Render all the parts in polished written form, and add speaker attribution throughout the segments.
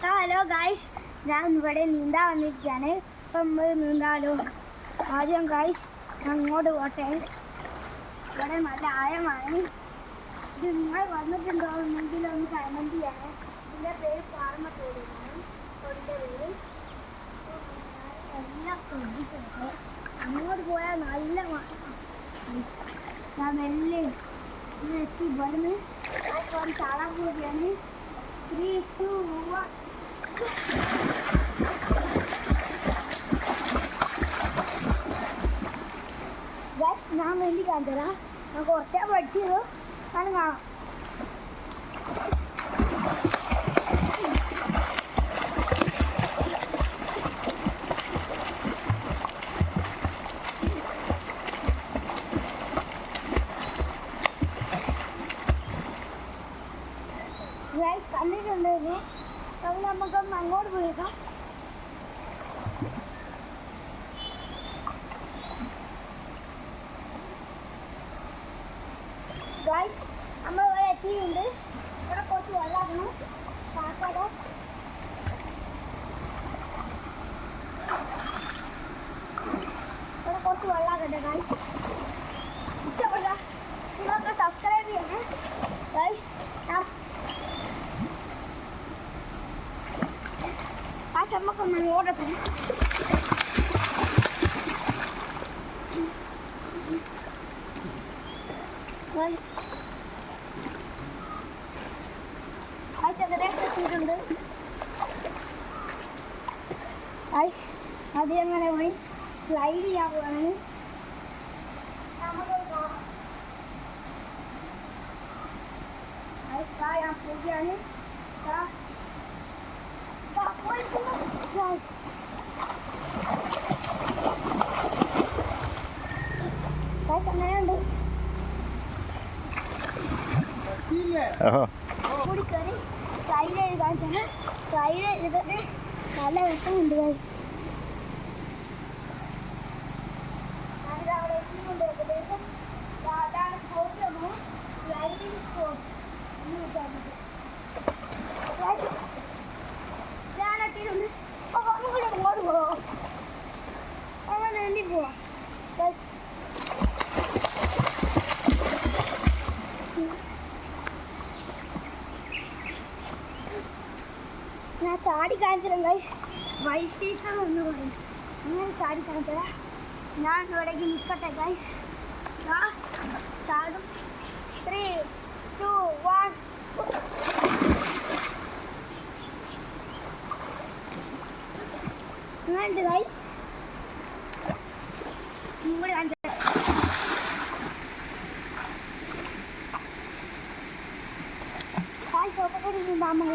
Speaker 1: Hello guys, ഞാൻ ഇവിടെ നീന്താൻ വന്നിരിക്കുകയാണ്. ഇപ്പം നമ്മൾ നീന്താലോ. ആദ്യം ഗായ്സ് അങ്ങോട്ട് പോട്ടെ. ഇവിടെ നല്ല ആഴമാണ്. ഇത് നിങ്ങൾ വന്നിട്ടുണ്ടോ എന്നെങ്കിൽ ഒന്ന് കമൻറ്റ് ചെയ്യണം. ഇതിൻ്റെ പേര് പാറമത്തോടിയാണ്. തോടിൻ്റെ പേര് എല്ലാം ശ്രദ്ധിക്കട്ടെ. അങ്ങോട്ട് പോയാൽ നല്ല ഞാൻ മെല്ലെ എത്തി ഇവിടുന്ന് ചാടാൻ പോവുകയാണ്. 3, 2, 1. ഞാൻ വേണ്ടി കാണിച്ചതാ. ഞാൻ കുറച്ചേ പഠിച്ചത് കാണാം. കണ്ടിട്ടുണ്ടായിരുന്നു. അത് നമുക്കൊന്ന് അങ്ങോട്ട് പോയേക്കാം. ഗായ്സ്, നമ്മൾ ഇവിടെ എത്തിയിട്ടുണ്ട്. ഇവിടെ കുറച്ച് വെള്ളമാക്കണം. കാക്കട ഇവിടെ കുറച്ച് വെള്ളമാക്കട്ടെ ഗായ്സ്. ഇഷ്ടപ്പെട്ട നിങ്ങളൊക്കെ സബ്സ്ക്രൈബ് ചെയ്യണേ ഗായ്സ്. നമുക്കൊന്ന് ഓടട്ടെ. എത്തിയിട്ടുണ്ട്. അത് അങ്ങനെ പോയി സ്ലൈഡ് ചെയ്യാൻ പോവാണ്. ഞാൻ പോവുകയാണ്. അങ്ങനെയുണ്ട്. കൂടി കയറി സൈഡ് എഴുതാൻ തന്നെ സൈഡ് എഴുതിട്ട് നല്ല രസമുണ്ട്. അവിടെ എത്തിയിട്ടുണ്ട്. ഏകദേശം അതാണ് സ്പോട്ട്. സ്ലൈഡിങ് സ്പോട്ട് ഞാൻ എത്തിയിട്ടുണ്ട്. അപ്പോൾ നമുക്ക് അങ്ങോട്ട് പോവാം. അങ്ങനെ നീന്തി പോവാം. ഞാൻ ചാടി കാണിച്ചില്ല ഗൈസ്. ബൈസൈക്കിൾ എന്ന് പറയും. അങ്ങനെ ചാടി കാണിച്ചതാ. ഞാൻ ഇവിടേക്ക് നിൽക്കട്ടെ ഗൈസ്. ചാടും. 3, 2, 1. അങ്ങനെയുണ്ട് ഗൈസ്. ഇവിടെ കാണിച്ച സോപ്പൊക്കെ നമ്മൾ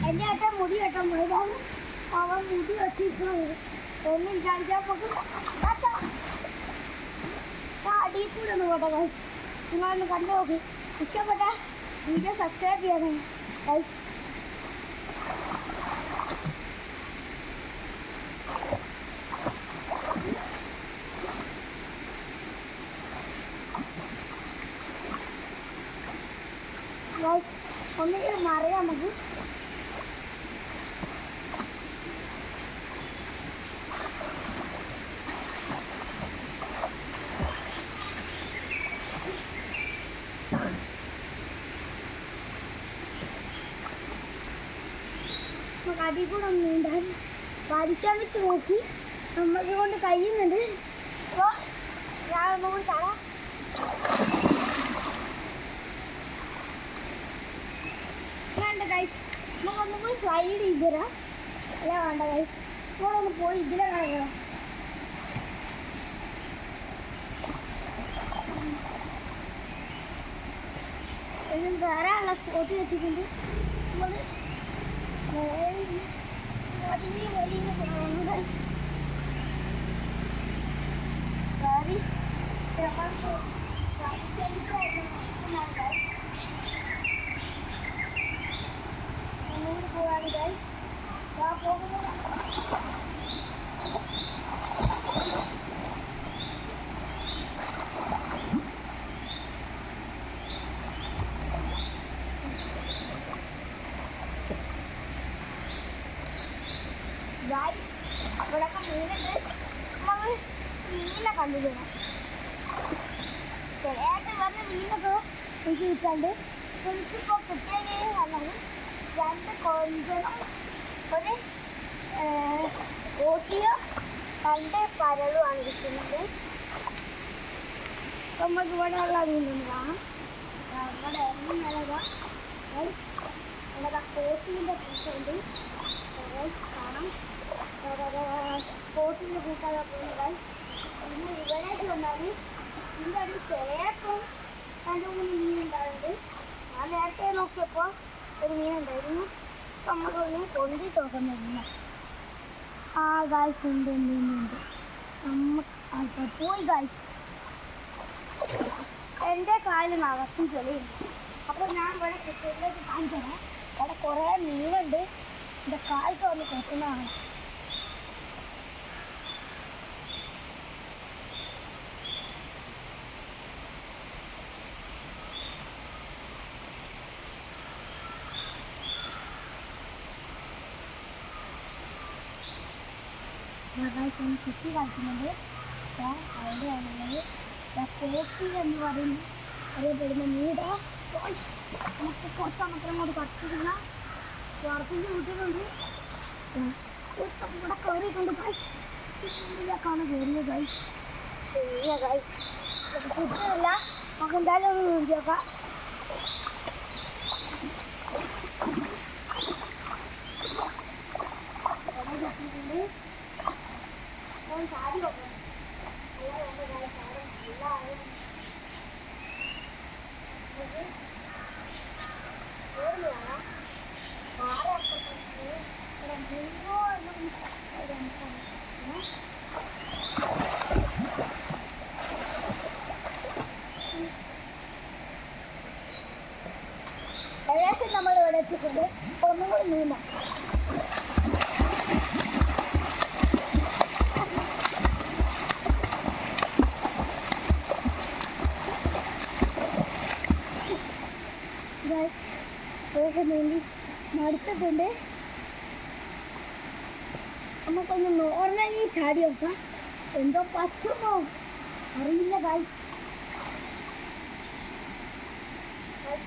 Speaker 1: എൻ്റെ ഏട്ടൻ മുടി വെട്ടാൻ പോയതാണ്. അവൻ മുടി വെട്ടിയിട്ടുള്ളത് ഒന്നും വിചാരിക്കാൻ അടിയിൽ കൂടെ ഒന്ന് പോട്ടെ ഗൈസ്. നിങ്ങളൊന്ന് കണ്ടു നോക്കി. ഇഷ്ടപ്പെട്ട വീഡിയോ സബ്സ്ക്രൈബ് ചെയ്യണം ഗൈസ്. ഒന്നെങ്കിലും മറിയാം നമുക്ക്. അടിയിൽ കൂടെ ഒന്നും നീന്താൻ പരിശ്രമിച്ച് നോക്കി. നമുക്ക് കൊണ്ട് കഴിയുന്നുണ്ട്. അപ്പോൾ ഞാൻ ഒന്നും കൂടി കാണാം. വേണ്ട ഗൈസ്, നമുക്കൊന്നും കൂടി സ്ലൈഡ് ചെയ്ത് തരാം. അല്ല വേണ്ട ഗൈസ്, നമ്മളൊന്ന് പോയി ഇതിലെ കാണാം. വേറെയുള്ള സ്പോട്ട് വെച്ചിട്ടുണ്ട്. നമ്മൾ വലിയ വലിയ കാണുന്നത് കയറി പോവാണ് ഗൈസ്. പോകുന്നത് മീനുണ്ട്. നമ്മൾ മീനിനെ കണ്ടിരുന്നു. ചിലയായിട്ട് പറഞ്ഞ മീനൊക്കെ എനിക്ക് കിട്ടാണ്ട് എനിക്കിപ്പോൾ കിട്ടിയത് പറഞ്ഞാൽ 2 കൊഞ്ചനും ഒരു ഓട്ടിയോ 2 പരലുമാണ് കിട്ടുന്നത്. അപ്പം നമുക്ക് ഇവിടെ ഉള്ള മീനൊന്ന് കാണാം. ഇവിടെ ഇറങ്ങി നിലക ഇവിടെ കോട്ടീൻ്റെ കൂട്ടുണ്ട് കാണാം. കോട്ടീൻ്റെ കൂട്ടാതെ പോകുന്നത്. പിന്നെ ഇവിടേക്ക് വന്നാൽ ഇതിൻ്റെ അടിയിൽ ചിലപ്പം 2-3 മീനുണ്ടാവുന്നുണ്ട്. ഞാൻ നേരത്തെ നോക്കിയപ്പോൾ ഒരു മീനുണ്ടായിരുന്നു. അപ്പം നമുക്കൊന്ന് കൊണ്ടിട്ട് നോക്കുന്നില്ല. ആ ഗായ്സ് ഉണ്ട് മീനുണ്ട്. നമുക്ക് പോയി ഗായ്സ്. എൻ്റെ കാലിൽ നകത്തും ചെളിയുണ്ട്. അപ്പോൾ ഞാൻ ഇവിടെ കിട്ടിയിലേക്ക് കാണിച്ചു തരാം. അവിടെ കുറേ മീനുണ്ട്. എൻ്റെ കാൽക്ക് വന്ന് കൊത്തുന്നതാണ്. കുട്ടി കളിക്കുന്നുണ്ട്. അവിടെയാണുള്ളത് കോട്ടി എന്ന് പറയുന്ന അറിയപ്പെടുന്ന മീൻ. നമുക്ക് കുറച്ച് അങ്ങോട്ട് കത്തിക്കുന്ന പുറത്തേക്ക് വിട്ടിട്ടുണ്ട്. ഇവിടെ കയറിയിട്ടുണ്ട് ഗൈസ്. ഇതിലേക്കാണ് കയറിയത് ഗൈസ്. ശരിയാ ഗൈസ്. കിട്ടുന്നില്ല. നമുക്ക് എന്തായാലും ഒന്ന് നോക്കിയേക്കാം. കിട്ടിയിട്ടുണ്ട്. ചാടി നോക്കണം. ഏകദേശം നമ്മൾ ഇവിടെ എത്തിയിട്ടുണ്ട്. ഒന്നും കൂടി നീന്താം. നീന്തി മടുത്തിട്ടുണ്ട്. നമുക്കൊന്ന് നോർമലി ചാടി നോക്കാം. എന്തോ പറ്റുമോ അറിയില്ല ഗൈസ്.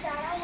Speaker 1: ചാടാൻ